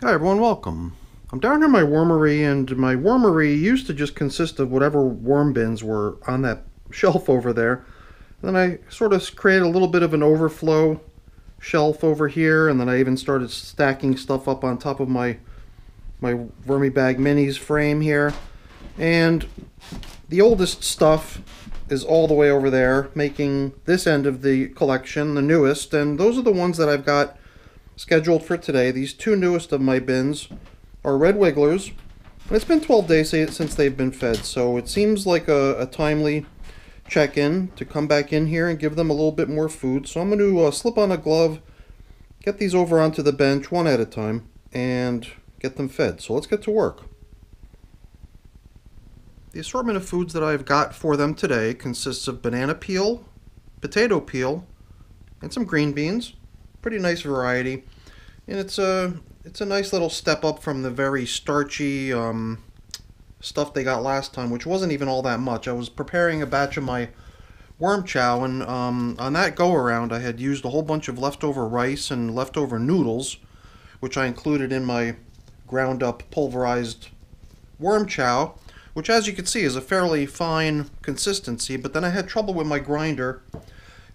Hi everyone, welcome. I'm down here in my wormery, and my wormery used to just consist of whatever worm bins were on that shelf over there. And then I sort of created a little bit of an overflow shelf over here, and then I even started stacking stuff up on top of my Vermibag Minis frame here. And the oldest stuff is all the way over there, making this end of the collection the newest, and those are the ones that I've got scheduled for today. These two newest of my bins are red wigglers, and it's been 12 days since they've been fed, so it seems like a timely check-in to come back in here and give them a little bit more food. So I'm going to slip on a glove, get these over onto the bench one at a time, and get them fed. So let's get to work. The assortment of foods that I've got for them today consists of banana peel, potato peel, and some green beans. Pretty nice variety, and it's a nice little step up from the very starchy stuff they got last time, which wasn't even all that much. I was preparing a batch of my worm chow, and on that go around I had used a whole bunch of leftover rice and leftover noodles, which I included in my ground up pulverized worm chow, which, as you can see, is a fairly fine consistency. But then I had trouble with my grinder,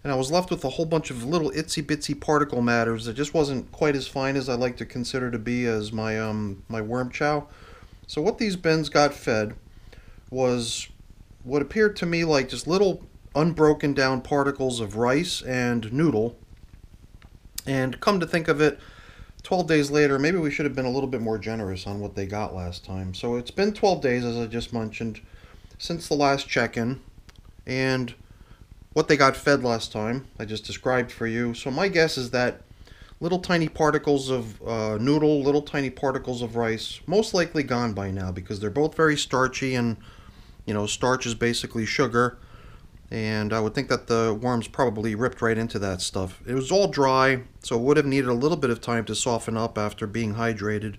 and I was left with a whole bunch of little itsy bitsy particle matters that just wasn't quite as fine as I like to consider to be as my worm chow. So what these bins got fed was what appeared to me like just little unbroken down particles of rice and noodle. And come to think of it, 12 days later, maybe we should have been a little bit more generous on what they got last time. So it's been 12 days, as I just mentioned, since the last check-in, and what they got fed last time I just described for you. So my guess is that little tiny particles of noodle, little tiny particles of rice, most likely gone by now, because they're both very starchy, and starch is basically sugar, and I would think that the worms probably ripped right into that stuff. It was all dry, so it would have needed a little bit of time to soften up after being hydrated.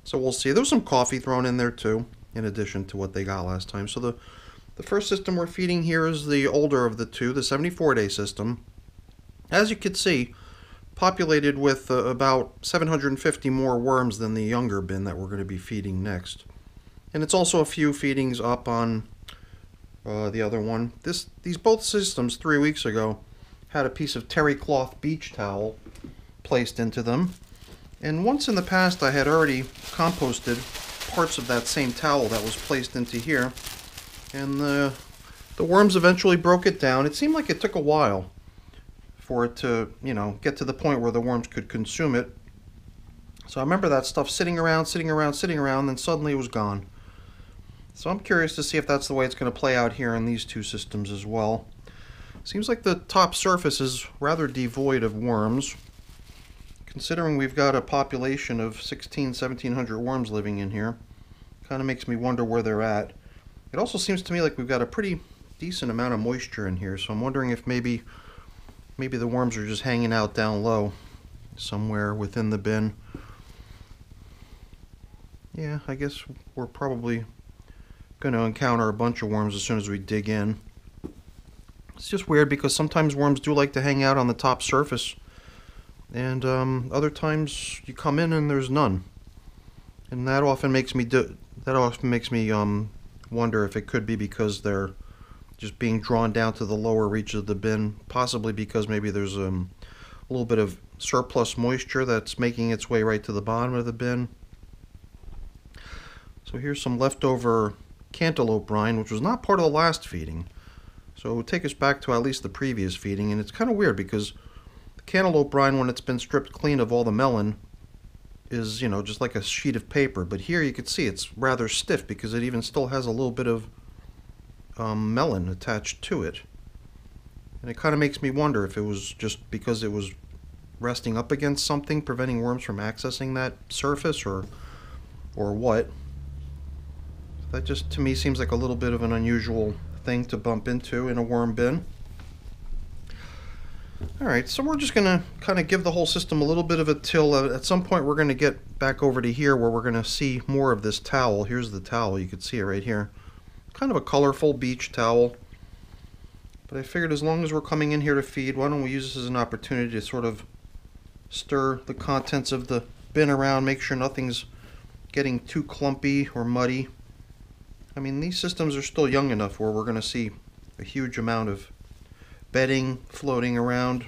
So we'll see. There's some coffee thrown in there too, in addition to what they got last time. So the first system we're feeding here is the older of the two, the 74-day system. As you can see, populated with about 750 more worms than the younger bin that we're going to be feeding next. And it's also a few feedings up on the other one. These both systems 3 weeks ago had a piece of terry cloth beach towel placed into them. And once in the past I had already composted parts of that same towel that was placed into here. And the worms eventually broke it down. It seemed like it took a while for it to, get to the point where the worms could consume it. So I remember that stuff sitting around, then suddenly it was gone. So I'm curious to see if that's the way it's going to play out here in these two systems as well. Seems like the top surface is rather devoid of worms, considering we've got a population of 1,700 worms living in here. Kind of makes me wonder where they're at. It also seems to me like we've got a pretty decent amount of moisture in here, so I'm wondering if maybe the worms are just hanging out down low somewhere within the bin. Yeah, I guess we're probably going to encounter a bunch of worms as soon as we dig in. It's just weird because sometimes worms do like to hang out on the top surface, and other times you come in and there's none. And that often makes me wonder if it could be because they're just being drawn down to the lower reaches of the bin, possibly because maybe there's a little bit of surplus moisture that's making its way right to the bottom of the bin. So here's some leftover cantaloupe brine, which was not part of the last feeding. So it would take us back to at least the previous feeding, and it's kind of weird because the cantaloupe brine, when it's been stripped clean of all the melon, is, just like a sheet of paper. But here you can see it's rather stiff because it even still has a little bit of melon attached to it. And it kind of makes me wonder if it was just because it was resting up against something, preventing worms from accessing that surface, or what. That just, to me, seems like a little bit of an unusual thing to bump into in a worm bin. Alright, so we're just going to kind of give the whole system a little bit of a till. At some point we're going to get back over to here where we're going to see more of this towel. Here's the towel, you can see it right here. Kind of a colorful beach towel. But I figured as long as we're coming in here to feed, why don't we use this as an opportunity to sort of stir the contents of the bin around, make sure nothing's getting too clumpy or muddy. I mean, these systems are still young enough where we're going to see a huge amount of bedding floating around.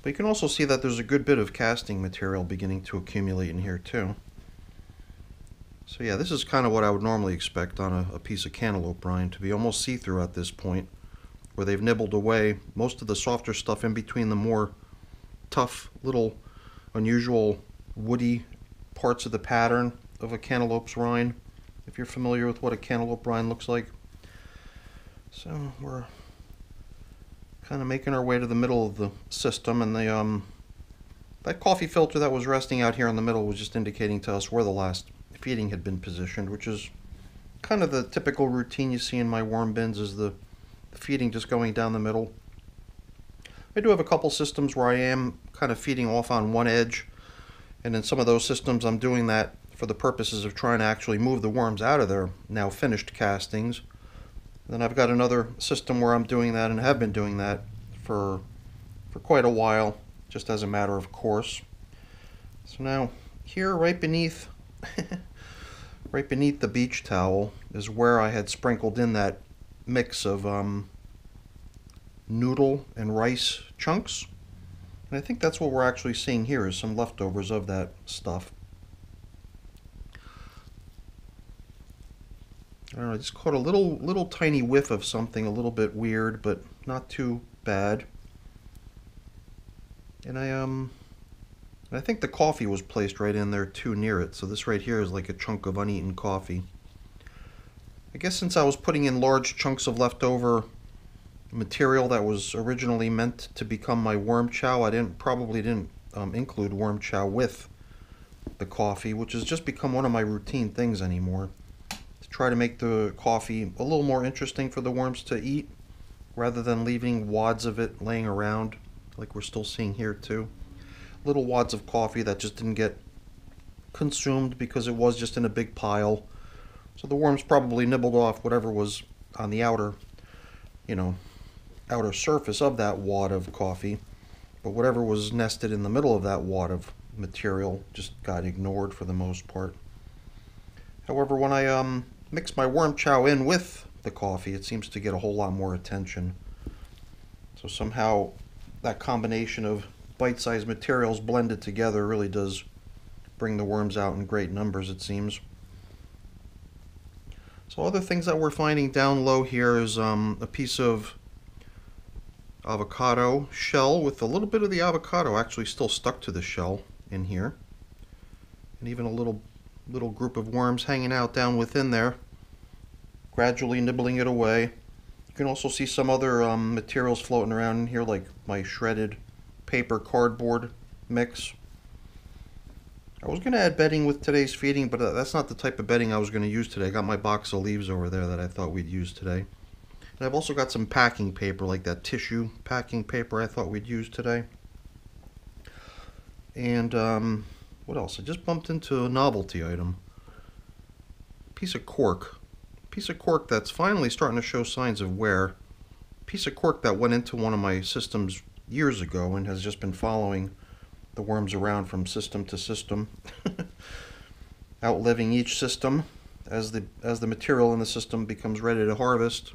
But you can also see that there's a good bit of casting material beginning to accumulate in here too. So yeah, this is kind of what I would normally expect on a piece of cantaloupe brine, to be almost see-through at this point, where they've nibbled away most of the softer stuff in between the more tough, little, unusual, woody parts of the pattern of a cantaloupe's rind, if you're familiar with what a cantaloupe rind looks like. So we're kind of making our way to the middle of the system, and the that coffee filter that was resting out here in the middle was just indicating to us where the last feeding had been positioned, which is kind of the typical routine you see in my worm bins, is the feeding just going down the middle. I do have a couple systems where I am kind of feeding off on one edge, and in some of those systems I'm doing that for the purposes of trying to actually move the worms out of their now finished castings. Then I've got another system where I'm doing that, and have been doing that for quite a while, just as a matter of course. So now here, right beneath right beneath the beach towel, is where I had sprinkled in that mix of noodle and rice chunks. And I think that's what we're actually seeing here, is some leftovers of that stuff. I don't know, I just caught a little tiny whiff of something a little bit weird, but not too bad. And I think the coffee was placed right in there too, near it. So this right here is like a chunk of uneaten coffee. I guess since I was putting in large chunks of leftover material that was originally meant to become my worm chow, I probably didn't include worm chow with the coffee, which has just become one of my routine things anymore. Try to make the coffee a little more interesting for the worms to eat, rather than leaving wads of it laying around like we're still seeing here too. Little wads of coffee that just didn't get consumed because it was just in a big pile. So the worms probably nibbled off whatever was on the outer, outer surface of that wad of coffee, but whatever was nested in the middle of that wad of material just got ignored for the most part. However, when I mix my worm chow in with the coffee, it seems to get a whole lot more attention. So somehow that combination of bite-sized materials blended together really does bring the worms out in great numbers, it seems. So other things that we're finding down low here is a piece of avocado shell with a little bit of the avocado actually still stuck to the shell in here, and even a little group of worms hanging out down within there, gradually nibbling it away. You can also see some other materials floating around in here, like my shredded paper cardboard mix. I was going to add bedding with today's feeding, but that's not the type of bedding I was going to use today. I got my box of leaves over there that I thought we'd use today. And I've also got some packing paper, like that tissue packing paper I thought we'd use today. And what else? I just bumped into a novelty item. Piece of cork. Piece of cork that's finally starting to show signs of wear. Piece of cork that went into one of my systems years ago and has just been following the worms around from system to system, outliving each system as the material in the system becomes ready to harvest.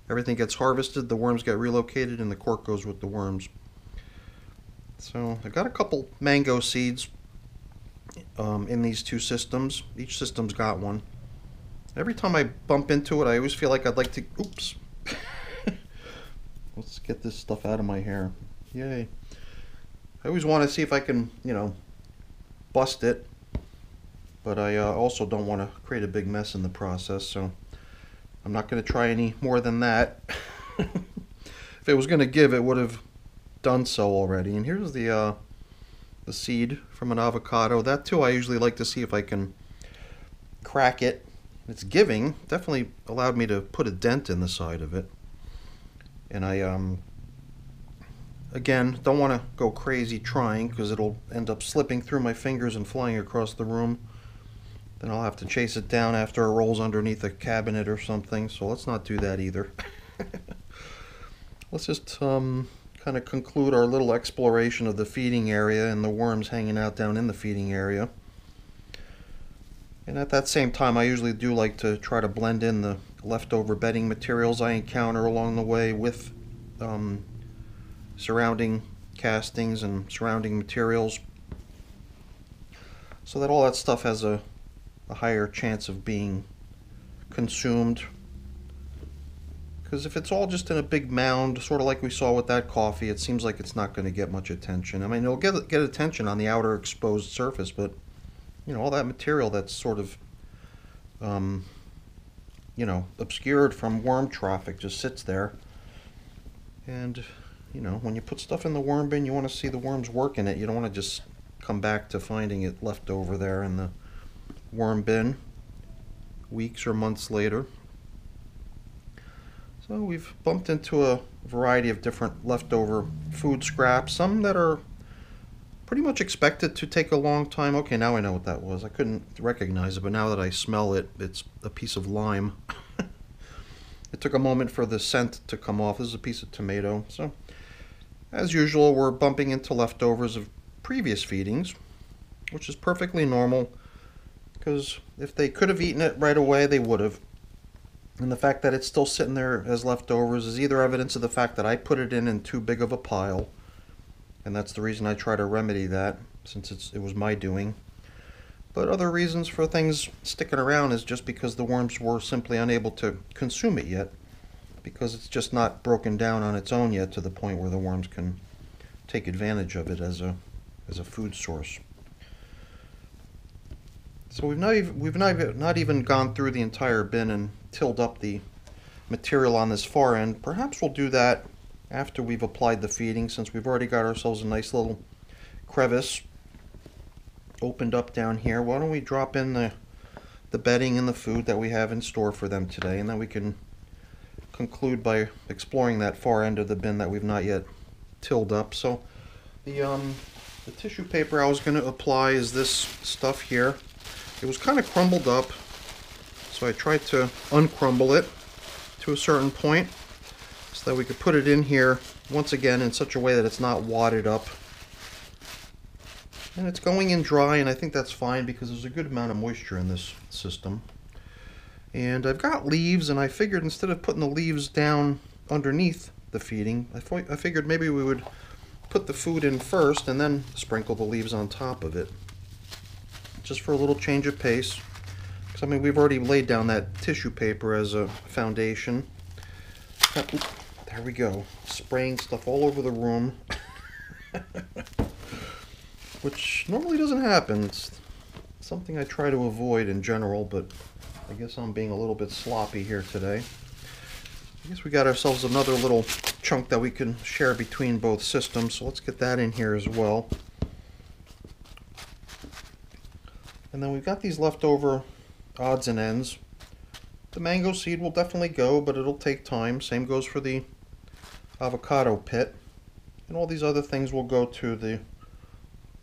Everything gets harvested, the worms get relocated, and the cork goes with the worms. So I got a couple mango seeds in these two systems. Each system's got one. Every time I bump into it, I always feel like I'd like to... Oops. Let's get this stuff out of my hair. Yay. I always want to see if I can, bust it. But I also don't want to create a big mess in the process, so I'm not going to try any more than that. If it was going to give, it would have done so already. And here's the seed from an avocado. That too, I usually like to see if I can crack it. It's giving. Definitely allowed me to put a dent in the side of it. And I again don't want to go crazy trying, because it'll end up slipping through my fingers and flying across the room. Then I'll have to chase it down after it rolls underneath a cabinet or something, so let's not do that either. Let's just kind of conclude our little exploration of the feeding area and the worms hanging out down in the feeding area. And at that same time, I usually do like to try to blend in the leftover bedding materials I encounter along the way with surrounding castings and surrounding materials, so that all that stuff has a higher chance of being consumed. Because if it's all just in a big mound, sort of like we saw with that coffee, it seems like it's not going to get much attention. I mean, it'll get attention on the outer exposed surface, but you know, all that material that's sort of you know, obscured from worm traffic just sits there. And you know, when you put stuff in the worm bin, you want to see the worms work in it. You don't want to just come back to finding it left over there in the worm bin weeks or months later. So we've bumped into a variety of different leftover food scraps, some that are pretty much expected to take a long time. Okay, now I know what that was. I couldn't recognize it, but now that I smell it, it's a piece of lime. It took a moment for the scent to come off. This is a piece of tomato. So, as usual, we're bumping into leftovers of previous feedings, which is perfectly normal, because if they could have eaten it right away, they would have. And the fact that it's still sitting there as leftovers is either evidence of the fact that I put it in too big of a pile, and that's the reason I try to remedy that, since it was my doing. But other reasons for things sticking around is just because the worms were simply unable to consume it yet, because it's just not broken down on its own yet to the point where the worms can take advantage of it as a food source. So we've not even gone through the entire bin and tilled up the material on this far end. Perhaps we'll do that after we've applied the feeding, since we've already got ourselves a nice little crevice opened up down here. Why don't we drop in the bedding and the food that we have in store for them today, and then we can conclude by exploring that far end of the bin that we've not yet tilled up. So the tissue paper I was going to apply is this stuff here. It was kind of crumbled up, so I tried to uncrumble it to a certain point so that we could put it in here once again in such a way that it's not wadded up. And it's going in dry, and I think that's fine because there's a good amount of moisture in this system. And I've got leaves, and I figured instead of putting the leaves down underneath the feeding, I figured maybe we would put the food in first and then sprinkle the leaves on top of it, just for a little change of pace. Because I mean, we've already laid down that tissue paper as a foundation. There we go, spraying stuff all over the room. Which normally doesn't happen. It's something I try to avoid in general, but I guess I'm being a little bit sloppy here today. I guess we got ourselves another little chunk that we can share between both systems, so let's get that in here as well. And then we've got these leftover odds and ends. The mango seed will definitely go, but it'll take time. Same goes for the avocado pit. And all these other things will go to the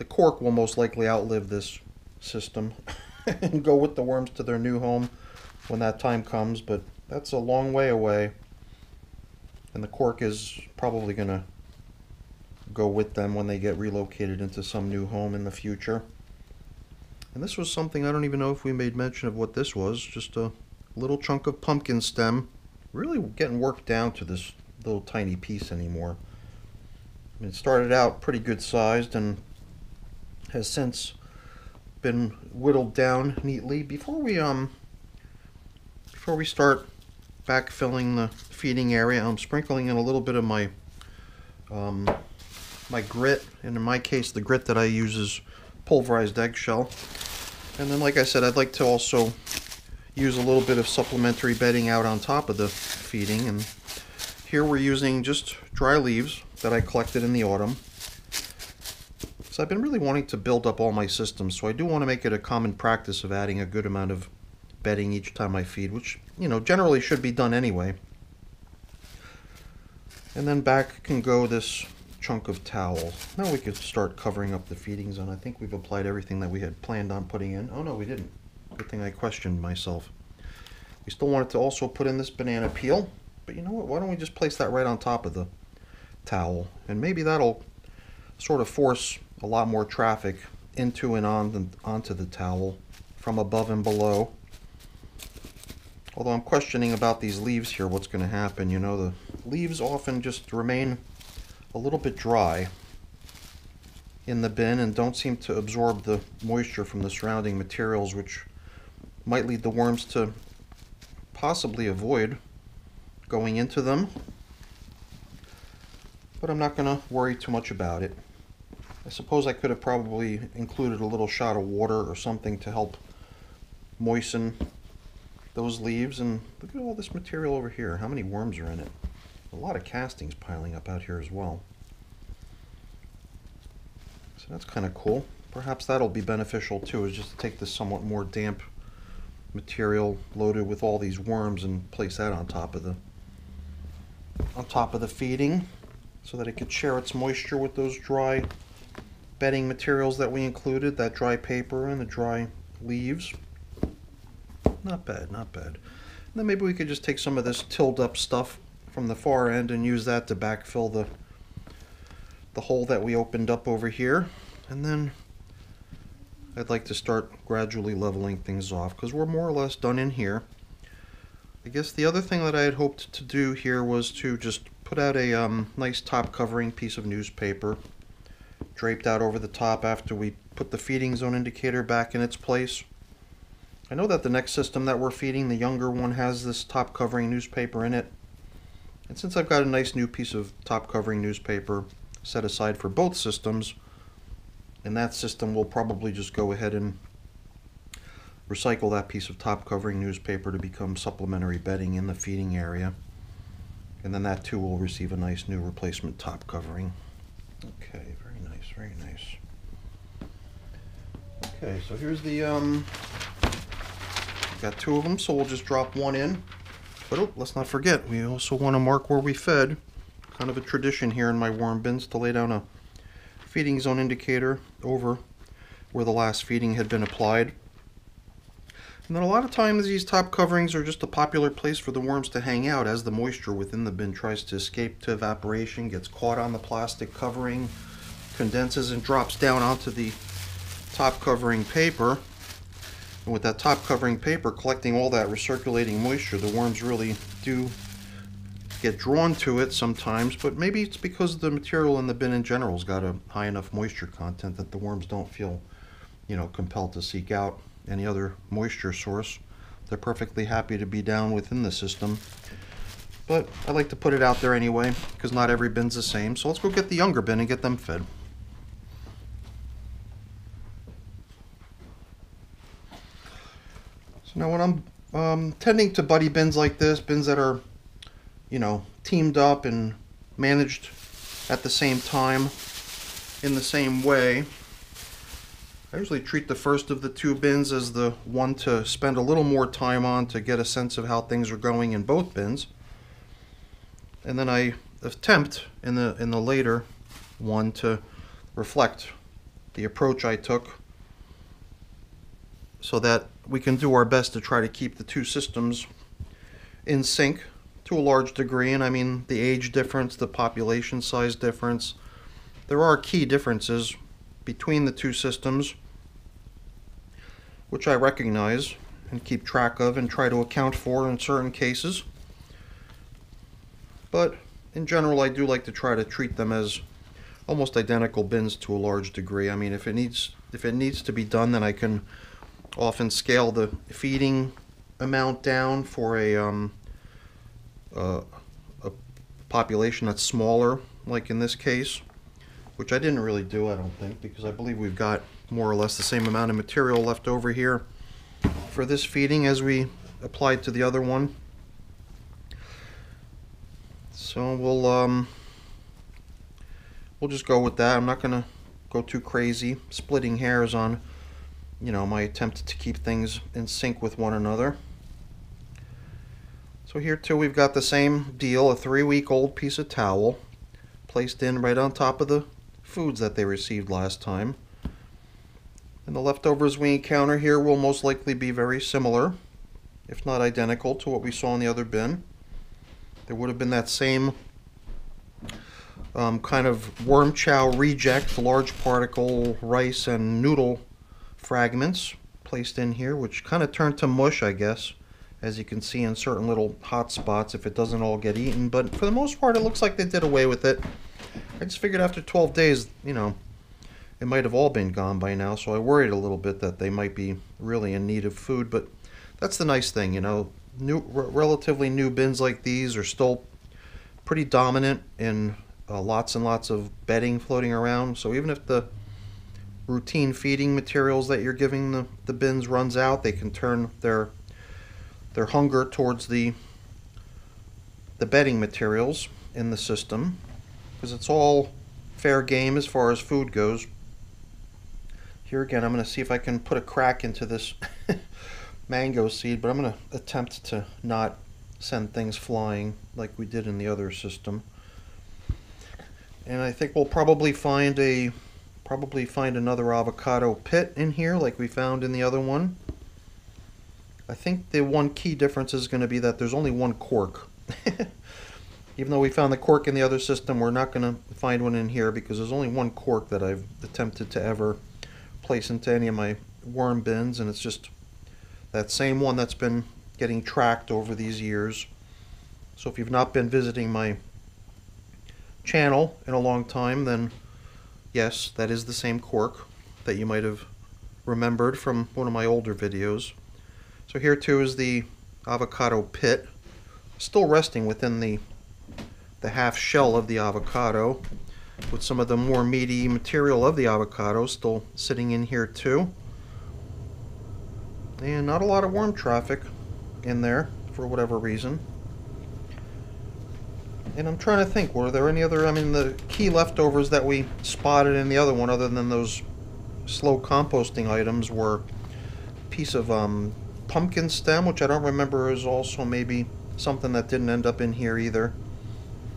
cork will most likely outlive this system and go with the worms to their new home when that time comes, but that's a long way away. And the cork is probably going to go with them when they get relocated into some new home in the future. And this was something, I don't even know if we made mention of what this was, just a little chunk of pumpkin stem. Really getting worked down to this little tiny piece anymore. I mean, it started out pretty good sized and has since been whittled down neatly. Before we start backfilling the feeding area, I'm sprinkling in a little bit of my my grit, and in my case the grit that I use is pulverized eggshell. And then, like I said, I'd like to also use a little bit of supplementary bedding out on top of the feeding, and here we're using just dry leaves that I collected in the autumn. So I've been really wanting to build up all my systems, so I do want to make it a common practice of adding a good amount of bedding each time I feed, which, you know, generally should be done anyway. And then back can go this chunk of towel. Now we could start covering up the feedings, and I think we've applied everything that we had planned on putting in. Oh no, we didn't. Good thing I questioned myself. We still wanted to also put in this banana peel, but you know what, why don't we just place that right on top of the towel, and maybe that'll sort of force a lot more traffic into and onto the towel from above and below. Although I'm questioning about these leaves here, what's going to happen. You know, the leaves often just remain a little bit dry in the bin and don't seem to absorb the moisture from the surrounding materials, which might lead the worms to possibly avoid going into them. But I'm not going to worry too much about it. I suppose I could have probably included a little shot of water or something to help moisten those leaves. And look at all this material over here. How many worms are in it? A lot of castings piling up out here as well. So that's kind of cool. Perhaps that'll be beneficial too, is just to take this somewhat more damp material loaded with all these worms and place that on top of the feeding, so that it could share its moisture with those dry bedding materials that we included, that dry paper and the dry leaves. Not bad, not bad. And then maybe we could just take some of this tilled up stuff from the far end and use that to backfill the hole that we opened up over here. And then I'd like to start gradually leveling things off, because we're more or less done in here. I guess the other thing that I had hoped to do here was to just put out a nice top covering piece of newspaper draped out over the top after we put the feeding zone indicator back in its place. I know that the next system that we're feeding, the younger one, has this top covering newspaper in it. And since I've got a nice new piece of top covering newspaper set aside for both systems, in that system we'll probably just go ahead and recycle that piece of top covering newspaper to become supplementary bedding in the feeding area. And then that too will receive a nice new replacement top covering. Okay, very nice, very nice. Okay, so here's the, got two of them, so we'll just drop one in. But oh, let's not forget, we also want to mark where we fed. Kind of a tradition here in my worm bins to lay down a feeding zone indicator over where the last feeding had been applied. And then a lot of times these top coverings are just a popular place for the worms to hang out as the moisture within the bin tries to escape to evaporation, gets caught on the plastic covering, condenses and drops down onto the top covering paper. And with that top covering paper collecting all that recirculating moisture, the worms really do get drawn to it sometimes, but maybe it's because the material in the bin in general has got a high enough moisture content that the worms don't feel, you know, compelled to seek out any other moisture source. They're perfectly happy to be down within the system. But I like to put it out there anyway, because not every bin's the same. So let's go get the younger bin and get them fed. So now when I'm tending to buddy bins like this, bins that are, you know, teamed up and managed at the same time in the same way, I usually treat the first of the two bins as the one to spend a little more time on to get a sense of how things are going in both bins. And then I attempt in the later one to reflect the approach I took, so that we can do our best to try to keep the two systems in sync to a large degree. And I mean, the age difference, the population size difference, there are key differences between the two systems, which I recognize and keep track of and try to account for in certain cases. But in general, I do like to try to treat them as almost identical bins to a large degree. I mean, if it needs to be done, then I can often scale the feeding amount down for a population that's smaller, like in this case, which I didn't really do, I don't think, because I believe we've got more or less the same amount of material left over here for this feeding as we applied to the other one. So we'll just go with that. I'm not going to go too crazy splitting hairs on, you know, my attempt to keep things in sync with one another. So here too we've got the same deal, a 3-week-old piece of towel placed in right on top of the foods that they received last time. And the leftovers we encounter here will most likely be very similar, if not identical, to what we saw in the other bin. There would have been that same kind of worm chow reject, large particle rice and noodle fragments placed in here, which kind of turned to mush, I guess, as you can see in certain little hot spots if it doesn't all get eaten. But for the most part, it looks like they did away with it. I just figured after 12 days, you know, it might have all been gone by now, so I worried a little bit that they might be really in need of food. But that's the nice thing, you know, relatively new bins like these are still pretty dominant in lots and lots of bedding floating around. So even if the routine feeding materials that you're giving the bins runs out, they can turn their hunger towards the bedding materials in the system, because it's all fair game as far as food goes. Here again, I'm going to see if I can put a crack into this mango seed, but I'm going to attempt to not send things flying like we did in the other system. And I think we'll probably find another avocado pit in here like we found in the other one. I think the one key difference is going to be that there's only one cork. Even though we found the cork in the other system, we're not going to find one in here because there's only one cork that I've attempted to ever place into any of my worm bins, and it's just that same one that's been getting tracked over these years. So if you've not been visiting my channel in a long time, then yes, that is the same cork that you might have remembered from one of my older videos. So here too is the avocado pit, still resting within the half shell of the avocado, with some of the more meaty material of the avocado still sitting in here too. And not a lot of worm traffic in there for whatever reason. And I'm trying to think, were there any other, I mean, the key leftovers that we spotted in the other one, other than those slow composting items, were a piece of pumpkin stem, which I don't remember is also maybe something that didn't end up in here either.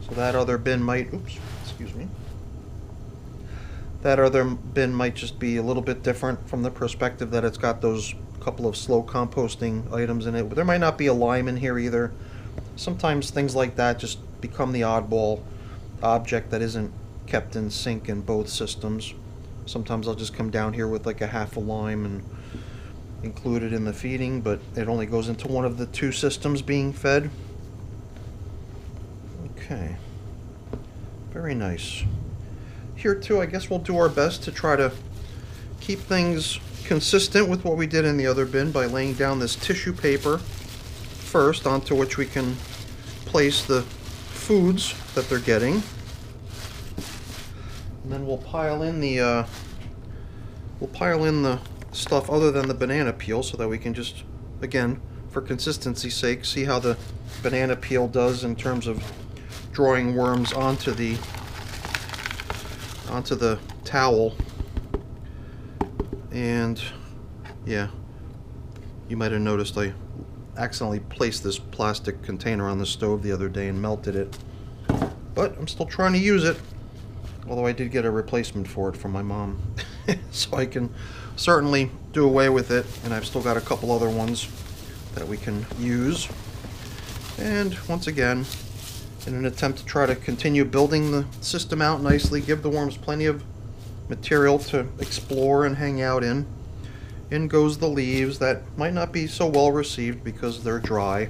So that other bin might, excuse me. That other bin might just be a little bit different from the perspective that it's got those couple of slow composting items in it. But there might not be a lime in here either. Sometimes things like that just become the oddball object that isn't kept in sync in both systems. Sometimes I'll just come down here with like a half a lime and include it in the feeding, but it only goes into one of the two systems being fed. Okay, very nice. Here too, I guess we'll do our best to try to keep things consistent with what we did in the other bin by laying down this tissue paper first, onto which we can place the foods that they're getting. And then we'll pile in the stuff other than the banana peel, so that we can just, again, for consistency's sake, see how the banana peel does in terms of drawing worms onto the towel. And yeah, you might have noticed I accidentally placed this plastic container on the stove the other day and melted it, but I'm still trying to use it, although I did get a replacement for it from my mom. So I can certainly do away with it, and I've still got a couple other ones that we can use. And once again, in an attempt to try to continue building the system out nicely, give the worms plenty of material to explore and hang out in goes the leaves that might not be so well received because they're dry.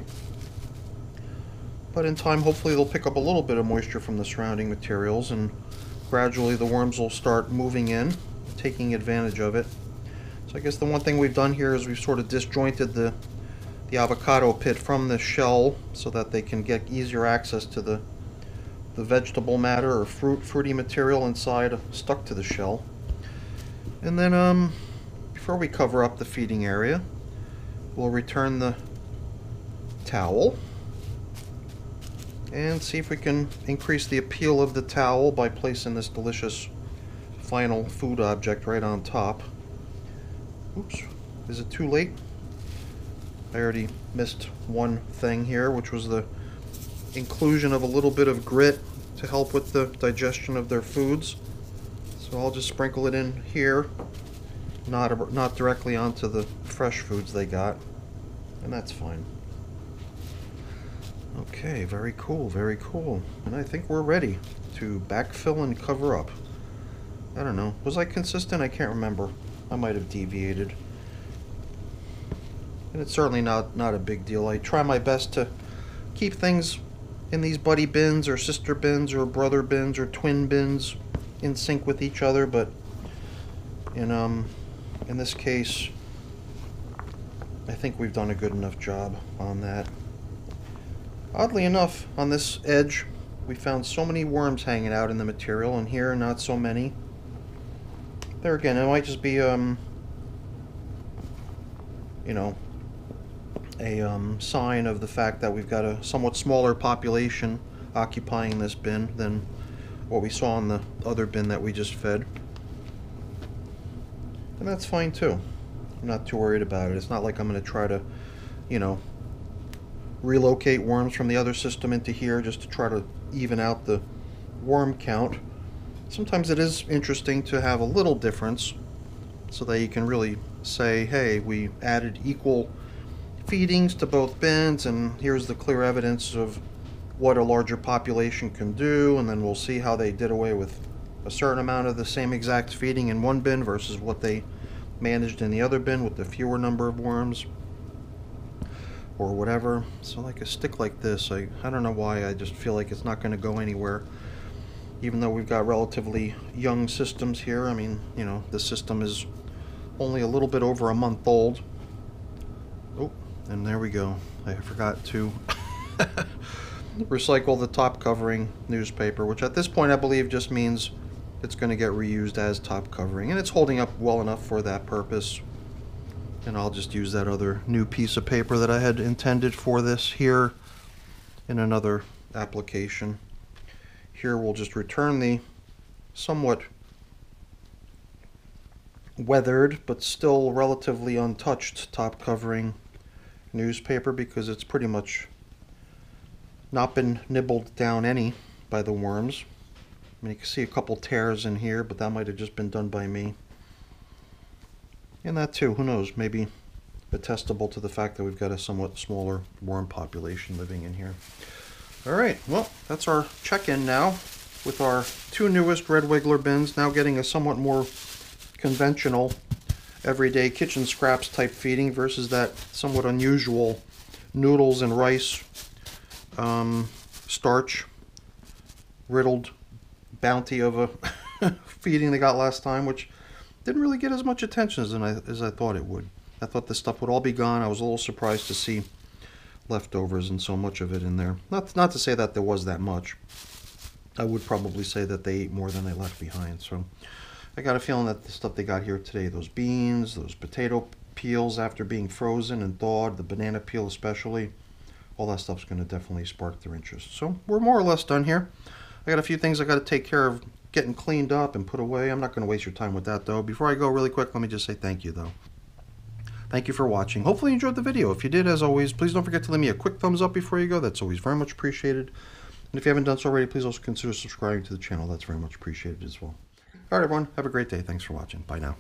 But in time, hopefully they'll pick up a little bit of moisture from the surrounding materials, and gradually the worms will start moving in, taking advantage of it. So I guess the one thing we've done here is we've sort of disjointed the avocado pit from the shell so that they can get easier access to the vegetable matter or fruity material inside stuck to the shell. And then before we cover up the feeding area, we'll return the towel and see if we can increase the appeal of the towel by placing this delicious final food object right on top. Oops, is it too late? I already missed one thing here, which was the inclusion of a little bit of grit to help with the digestion of their foods. So I'll just sprinkle it in here, not directly onto the fresh foods they got, and that's fine. Okay, very cool, very cool. And I think we're ready to backfill and cover up. I don't know. Was I consistent? I can't remember. I might have deviated. And it's certainly not a big deal. I try my best to keep things in these buddy bins or sister bins or brother bins or twin bins in sync with each other, but in this case I think we've done a good enough job on that. Oddly enough, on this edge we found so many worms hanging out in the material, and here not so many. There again, it might just be you know, a sign of the fact that we've got a somewhat smaller population occupying this bin than what we saw in the other bin that we just fed. And that's fine too. I'm not too worried about it. It's not like I'm going to try to, you know, relocate worms from the other system into here just to try to even out the worm count. Sometimes it is interesting to have a little difference so that you can really say, hey, we added equal feedings to both bins, and here's the clear evidence of what a larger population can do, and then we'll see how they did away with a certain amount of the same exact feeding in one bin versus what they managed in the other bin with the fewer number of worms or whatever. So like a stick like this, I don't know why, I just feel like it's not going to go anywhere, even though we've got relatively young systems here. I mean, you know, the system is only a little bit over a month old. Oh, and there we go. I forgot to recycle the top covering newspaper, which at this point I believe just means it's going to get reused as top covering, and it's holding up well enough for that purpose. And I'll just use that other new piece of paper that I had intended for this here in another application. Here we'll just return the somewhat weathered but still relatively untouched top covering newspaper, because it's pretty much not been nibbled down any by the worms. I mean, you can see a couple tears in here, but that might have just been done by me. And that too, who knows, maybe attestable to the fact that we've got a somewhat smaller worm population living in here. Alright, well, that's our check-in now with our two newest Red Wiggler bins, now getting a somewhat more conventional everyday kitchen scraps type feeding versus that somewhat unusual noodles and rice starch riddled bounty of a feeding they got last time, which didn't really get as much attention as I thought it would. I thought this stuff would all be gone. I was a little surprised to see leftovers and so much of it in there. Not to say that there was that much. I would probably say that they ate more than they left behind. So I got a feeling that the stuff they got here today, those beans, those potato peels after being frozen and thawed, the banana peel especially, all that stuff's going to definitely spark their interest. So we're more or less done here. I got a few things I got to take care of getting cleaned up and put away. I'm not going to waste your time with that though. Before I go really quick, let me just say thank you though. Thank you for watching. Hopefully you enjoyed the video. If you did, as always, please don't forget to leave me a quick thumbs up before you go. That's always very much appreciated. And if you haven't done so already, please also consider subscribing to the channel. That's very much appreciated as well. Alright everyone, have a great day. Thanks for watching. Bye now.